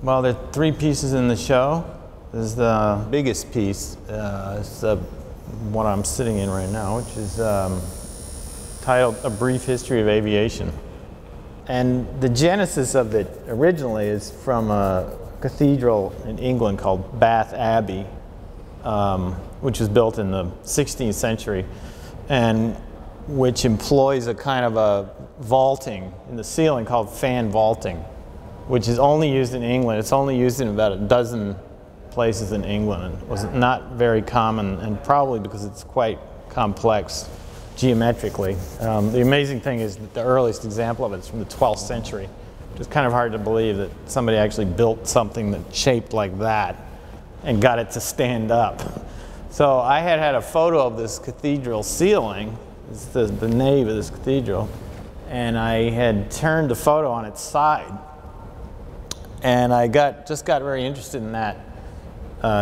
Well, there are three pieces in the show. This is the biggest piece. It's the one I'm sitting in right now, which is titled A Brief History of Aviation. And the genesis of it originally is from a cathedral in England called Bath Abbey, which was built in the 16th century, and which employs a kind of a vaulting in the ceiling called fan vaulting, which is only used in England. It's only used in about a dozen places in England. It was not very common, and probably because it's quite complex geometrically. The amazing thing is that the earliest example of it is from the 12th century. It's kind of hard to believe that somebody actually built something that's shaped like that and got it to stand up. So I had a photo of this cathedral ceiling. It's the nave of this cathedral, and I had turned the photo on its side, and I just got very interested in that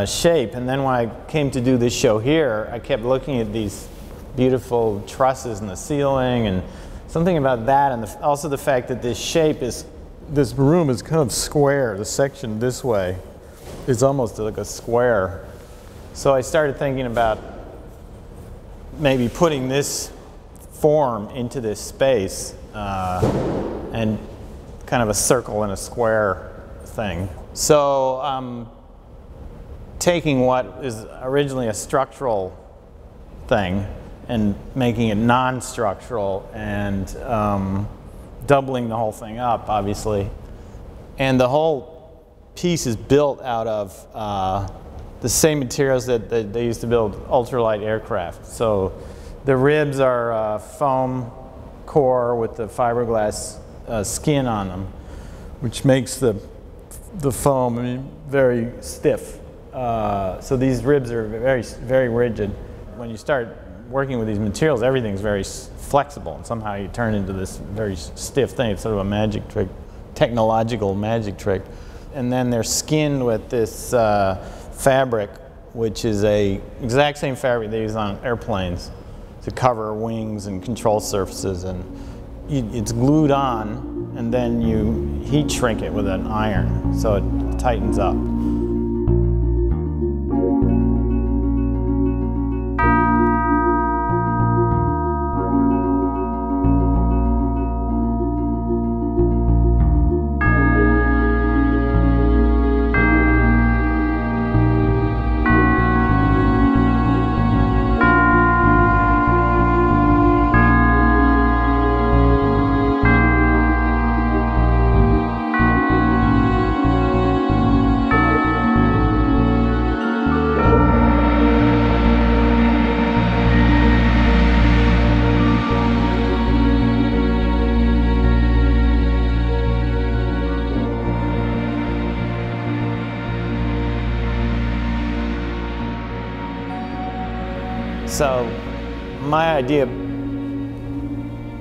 shape. And then when I came to do this show here, I kept looking at these beautiful trusses in the ceiling, and something about that, and also the fact that this room is kind of square. The section this way is almost like a square. So I started thinking about maybe putting this form into this space and kind of a circle and a square thing. So I'm taking what is originally a structural thing and making it non-structural and doubling the whole thing up, obviously. And the whole piece is built out of the same materials that they used to build ultralight aircraft. So the ribs are foam core with the fiberglass skin on them, which makes the foam very stiff. So these ribs are very, very rigid. When you start working with these materials, everything's very flexible, and somehow you turn into this very stiff thing. It's sort of a magic trick, technological magic trick. And then they're skinned with this fabric, which is the exact same fabric they use on airplanes to cover wings and control surfaces, and it's glued on, and then you heat shrink it with an iron so it tightens up. So my idea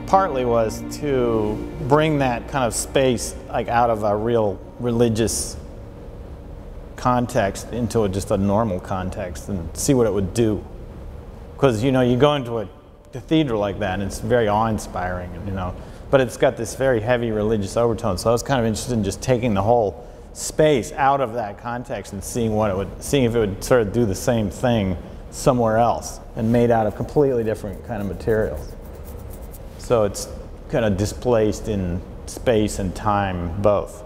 partly was to bring that kind of space like out of a real religious context into just a normal context and see what it would do. Because you go into a cathedral like that and it's very awe-inspiring, but it's got this very heavy religious overtone. So I was kind of interested in just taking the whole space out of that context and seeing if it would sort of do the same thing somewhere else and made out of completely different kind of materials. So it's kind of displaced in space and time both.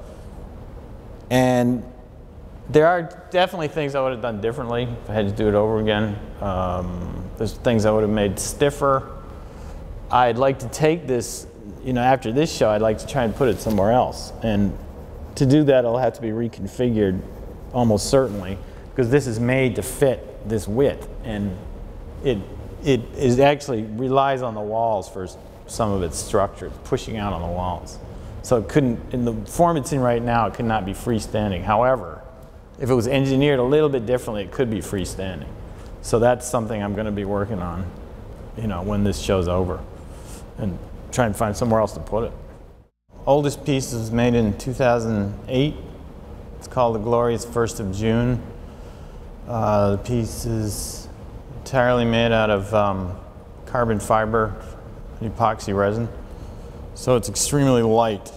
And there are definitely things I would have done differently if I had to do it over again. There's things I would have made stiffer. I'd like to take this, after this show, I'd like to try and put it somewhere else. And to do that, it'll have to be reconfigured almost certainly, because this is made to fit this width, and it actually relies on the walls for some of its structure. It's pushing out on the walls. So it couldn't, in the form it's in right now, it could not be freestanding. However, if it was engineered a little bit differently, it could be freestanding. So that's something I'm going to be working on, when this show's over, and try and find somewhere else to put it. Oldest piece was made in 2008. It's called The Glorious 1st of June. The piece is entirely made out of carbon fiber epoxy resin, so it's extremely light.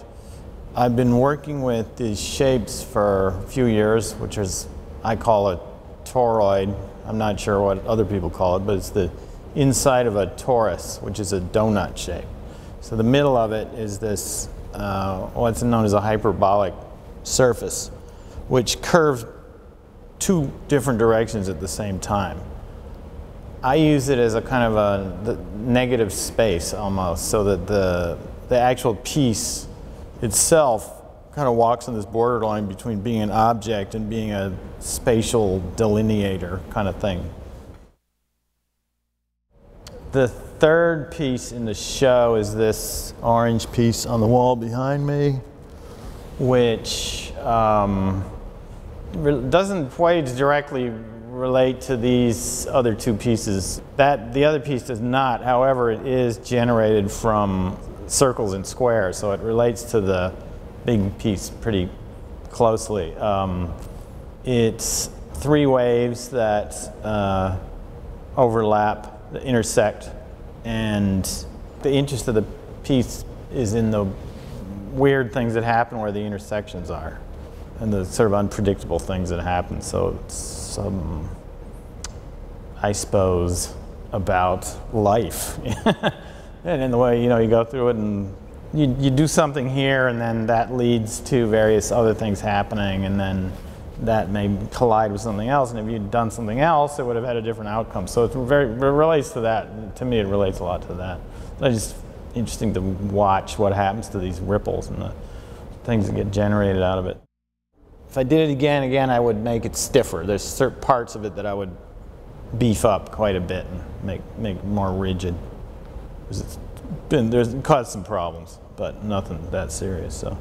I've been working with these shapes for a few years, which is, I call it toroid. I'm not sure what other people call it, but it's the inside of a torus, which is a donut shape. So the middle of it is this, what's known as a hyperbolic surface, which curves two different directions at the same time. I use it as a kind of the negative space almost, so that the actual piece itself kind of walks on this borderline between being an object and being a spatial delineator kind of thing. The third piece in the show is this orange piece on the wall behind me, which doesn't quite directly relate to these other two pieces. The other piece does not, however, it is generated from circles and squares, so it relates to the big piece pretty closely. It's three waves that overlap, that intersect, and the interest of the piece is in the weird things that happen where the intersections are, and the sort of unpredictable things that happen. So it's, I suppose, about life. And in the way, you go through it and you do something here, and then that leads to various other things happening, and then that may collide with something else, and if you'd done something else, it would have had a different outcome. So it relates to that. To me, it relates a lot to that. It's just interesting to watch what happens to these ripples and the things that get generated out of it. If I did it again, I would make it stiffer. There's certain parts of it that I would beef up quite a bit and make more rigid. It's caused some problems, but nothing that serious. So.